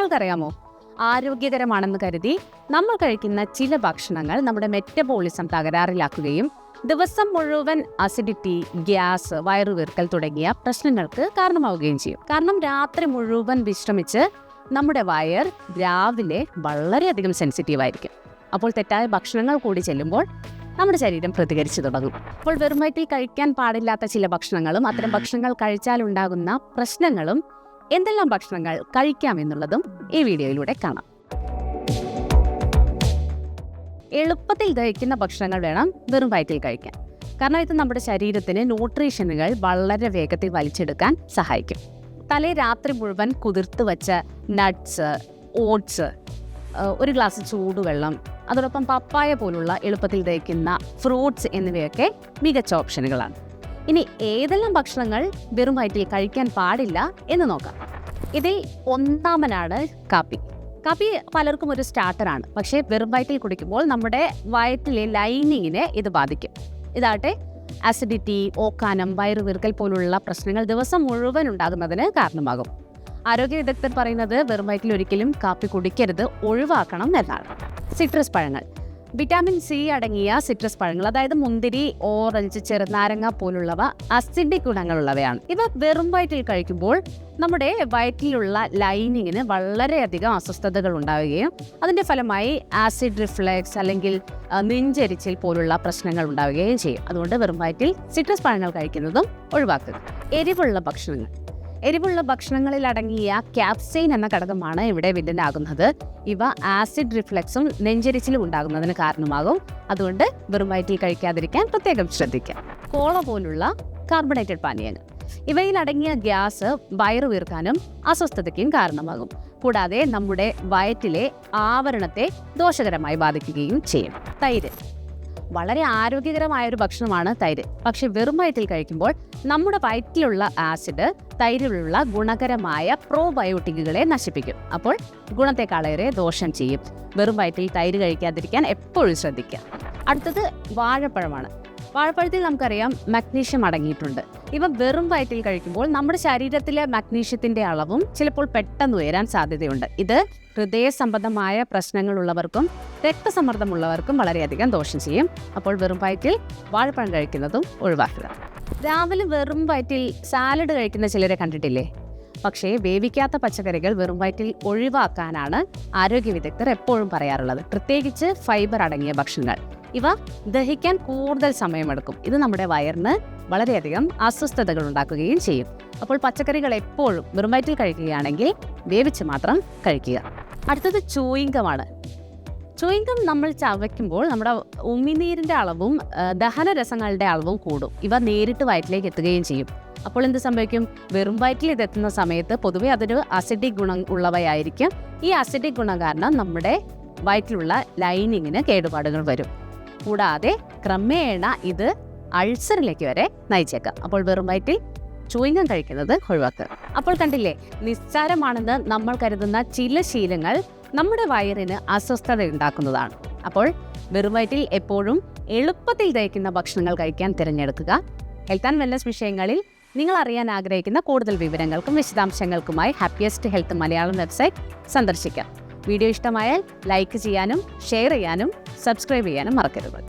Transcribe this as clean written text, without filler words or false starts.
നിങ്ങൾക്കറിയാമോ, ആരോഗ്യകരമാണെന്ന് കരുതി നമ്മൾ കഴിക്കുന്ന ചില ഭക്ഷണങ്ങൾ നമ്മുടെ മെറ്റബോളിസം തകരാറിലാക്കുകയും ദിവസം മുഴുവൻ അസിഡിറ്റി, ഗ്യാസ്, വയറുവീർക്കൽ തുടങ്ങിയ പ്രശ്നങ്ങൾക്ക് കാരണമാവുകയും ചെയ്യും. കാരണം രാത്രി മുഴുവൻ വിശ്രമിച്ച് നമ്മുടെ വയർ രാവിലെ വളരെയധികം സെൻസിറ്റീവായിരിക്കും. അപ്പോൾ തെറ്റായ ഭക്ഷണങ്ങൾ കൂടി ചെല്ലുമ്പോൾ നമ്മുടെ ശരീരം പ്രതികരിച്ചു തുടങ്ങും. അപ്പോൾ വെറും വയറ്റിൽ കഴിക്കാൻ പാടില്ലാത്ത ചില ഭക്ഷണങ്ങളും അത്തരം ഭക്ഷണങ്ങൾ കഴിച്ചാലുണ്ടാകുന്ന പ്രശ്നങ്ങളും എന്തെല്ലാം ഭക്ഷണങ്ങൾ കഴിക്കാമെന്നുള്ളതും ഈ വീഡിയോയിലൂടെ കാണാം. എളുപ്പത്തിൽ ദഹിക്കുന്ന ഭക്ഷണങ്ങൾ വേണം വെറും വയറ്റിൽ കഴിക്കാൻ. കാരണം ഇത് നമ്മുടെ ശരീരത്തിന് ന്യൂട്രീഷനുകൾ വളരെ വേഗത്തിൽ വലിച്ചെടുക്കാൻ സഹായിക്കും. തലേ രാത്രി മുഴുവൻ കുതിർത്ത് വെച്ച നട്ട്സ്, ഓട്സ്, ഒരു ഗ്ലാസ് ചൂടുവെള്ളം, അതോടൊപ്പം പപ്പായ പോലുള്ള എളുപ്പത്തിൽ ദഹിക്കുന്ന ഫ്രൂട്ട്സ് എന്നിവയൊക്കെ മികച്ച ഓപ്ഷനുകളാണ്. ഇനി ഏതെല്ലാം ഭക്ഷണങ്ങൾ വെറും വയറ്റിൽ കഴിക്കാൻ പാടില്ല എന്ന് നോക്കാം. ഇതിൽ ഒന്നാമനാണ് കാപ്പി. കാപ്പി പലർക്കും ഒരു സ്റ്റാർട്ടറാണ്, പക്ഷേ വെറും വയറ്റിൽ കുടിക്കുമ്പോൾ നമ്മുടെ വയറ്റിലെ ലൈനിങ്ങിനെ ഇത് ബാധിക്കും. ഇതാകട്ടെ അസിഡിറ്റി, ഓക്കാനം, വയറുവീർക്കൽ പോലുള്ള പ്രശ്നങ്ങൾ ദിവസം മുഴുവൻ ഉണ്ടാകുന്നതിന് കാരണമാകും. ആരോഗ്യ വിദഗ്ധർ പറയുന്നത് വെറും വയറ്റിൽ ഒരിക്കലും കാപ്പി കുടിക്കരുത്, ഒഴിവാക്കണം എന്നാണ്. സിട്രസ് പഴങ്ങൾ, വിറ്റാമിൻ സി അടങ്ങിയ സിട്രസ് പഴങ്ങൾ, അതായത് മുന്തിരി, ഓറഞ്ച്, ചെറുനാരങ്ങ പോലുള്ളവ അസിഡിക് ഗുണങ്ങളുള്ളവയാണ്. ഇവ വെറും വയറ്റിൽ കഴിക്കുമ്പോൾ നമ്മുടെ വയറ്റിലുള്ള ലൈനിങ്ങിന് വളരെയധികം അസ്വസ്ഥതകൾ ഉണ്ടാവുകയും അതിൻ്റെ ഫലമായി ആസിഡ് റിഫ്ലക്സ് അല്ലെങ്കിൽ നെഞ്ചരിച്ചിൽ പോലുള്ള പ്രശ്നങ്ങൾ ഉണ്ടാവുകയും ചെയ്യും. അതുകൊണ്ട് വെറും വയറ്റിൽ സിട്രസ് പഴങ്ങൾ കഴിക്കുന്നതും ഒഴിവാക്കുക. എരിവുള്ള ഭക്ഷണങ്ങളിൽ അടങ്ങിയ ക്യാപ്സൈൻ എന്ന ഘടകമാണ് ഇവിടെ വില്ലനാകുന്നത്. ഇവ ആസിഡ് റിഫ്ലക്സും നെഞ്ചരിച്ചിലും ഉണ്ടാകുന്നതിന് കാരണമാകും. അതുകൊണ്ട് വെറും വയറ്റിൽ കഴിക്കാതിരിക്കാൻ പ്രത്യേകം ശ്രദ്ധിക്കാം. കോള പോലുള്ള കാർബണേറ്റഡ് പാനീയങ്ങൾ, ഇവയിൽ അടങ്ങിയ ഗ്യാസ് വയറുവീർക്കാനും അസ്വസ്ഥതയ്ക്കും കാരണമാകും. കൂടാതെ നമ്മുടെ വയറ്റിലെ ആവരണത്തെ ദോഷകരമായി ബാധിക്കുകയും ചെയ്യും. തൈര്, വളരെ ആരോഗ്യകരമായ ഒരു ഭക്ഷണമാണ് തൈര്. പക്ഷെ വെറും വയറ്റിൽ കഴിക്കുമ്പോൾ നമ്മുടെ വയറ്റിലുള്ള ആസിഡ് തൈരിലുള്ള ഗുണകരമായ പ്രോബയോട്ടിക്കുകളെ നശിപ്പിക്കും. അപ്പോൾ ഗുണത്തെക്കാളേറെ ദോഷം ചെയ്യും. വെറും വയറ്റിൽ തൈര് കഴിക്കാതിരിക്കാൻ എപ്പോഴും ശ്രദ്ധിക്കുക. അടുത്തത് വാഴപ്പഴമാണ്. വാഴപ്പഴത്തിൽ നമുക്കറിയാം മഗ്നീഷ്യം അടങ്ങിയിട്ടുണ്ട്. ഇവ വെറും വയറ്റിൽ കഴിക്കുമ്പോൾ നമ്മുടെ ശരീരത്തിലെ മഗ്നീഷ്യത്തിന്റെ അളവും ചിലപ്പോൾ പെട്ടെന്ന് ഉയരാൻ സാധ്യതയുണ്ട്. ഇത് ഹൃദയ സംബന്ധമായ പ്രശ്നങ്ങളുള്ളവർക്കും രക്തസമ്മർദ്ദമുള്ളവർക്കും വളരെയധികം ദോഷം ചെയ്യും. അപ്പോൾ വെറും വയറ്റിൽ വാഴപ്പഴം കഴിക്കുന്നതും ഒഴിവാക്കുക. രാവിലെ വെറും വയറ്റിൽ സാലഡ് കഴിക്കുന്ന ചിലരെ കണ്ടിട്ടില്ലേ? പക്ഷേ വേവിക്കാത്ത പച്ചക്കറികൾ വെറും വയറ്റിൽ ഒഴിവാക്കാനാണ് ആരോഗ്യ വിദഗ്ധർ എപ്പോഴും പറയാറുള്ളത്. പ്രത്യേകിച്ച് ഫൈബർ അടങ്ങിയ ഭക്ഷണങ്ങൾ. ഇവ ദഹിക്കാൻ കൂടുതൽ സമയമെടുക്കും. ഇത് നമ്മുടെ വയറിന് വളരെയധികം അസ്വസ്ഥതകൾ ഉണ്ടാക്കുകയും ചെയ്യും. അപ്പോൾ പച്ചക്കറികൾ എപ്പോഴും വെറും വയറ്റിൽ കഴിക്കുകയാണെങ്കിൽ വേവിച്ച് മാത്രം കഴിക്കുക. അടുത്തത് ചൂയിങ്കമാണ്. ചൂയിങ്കം നമ്മൾ ചവയ്ക്കുമ്പോൾ നമ്മുടെ ഉമിനീരിൻ്റെ അളവും ദഹനരസങ്ങളുടെ അളവും കൂടും. ഇവ നേരിട്ട് വയറ്റിലേക്ക് എത്തുകയും ചെയ്യും. അപ്പോൾ എന്ത് സംഭവിക്കും? വെറും വയറ്റിൽ ഇതെത്തുന്ന സമയത്ത് പൊതുവെ അതൊരു അസിഡിക് ഗുണം ഉള്ളവയായിരിക്കും. ഈ അസിഡിക് ഗുണം കാരണം നമ്മുടെ വയറ്റിലുള്ള ലൈനിങ്ങിന് കേടുപാടുകൾ വരും. കൂടാതെ ക്രമേണ ഇത് അൾസറിലേക്ക് വരെ നയിച്ചേക്കാം. അപ്പോൾ വെറും വയറ്റിൽ ചൂയിങ്കം കഴിക്കുന്നത് ഒഴിവാക്കുക. അപ്പോൾ കണ്ടില്ലേ, നിസ്സാരമാണെന്ന് നമ്മൾ കരുതുന്ന ചില ശീലങ്ങൾ നമ്മുടെ വയറിന് അസ്വസ്ഥത ഉണ്ടാക്കുന്നതാണ്. അപ്പോൾ വെറും വയറ്റിൽ എപ്പോഴും എളുപ്പത്തിൽ ദഹിക്കുന്ന ഭക്ഷണങ്ങൾ കഴിക്കാൻ തിരഞ്ഞെടുക്കുക. ഹെൽത്ത് ആൻഡ് വെൽനസ് വിഷയങ്ങളിൽ നിങ്ങൾ അറിയാൻ ആഗ്രഹിക്കുന്ന കൂടുതൽ വിവരങ്ങൾക്കും വിശദാംശങ്ങൾക്കുമായി ഹാപ്പിയസ്റ്റ് ഹെൽത്ത് മലയാളം വെബ്സൈറ്റ് സന്ദർശിക്കാം. വീഡിയോ ഇഷ്ടമായാൽ ലൈക്ക് ചെയ്യാനും ഷെയർ ചെയ്യാനും സബ്സ്ക്രൈബ് ചെയ്യാനും മറക്കരുത്.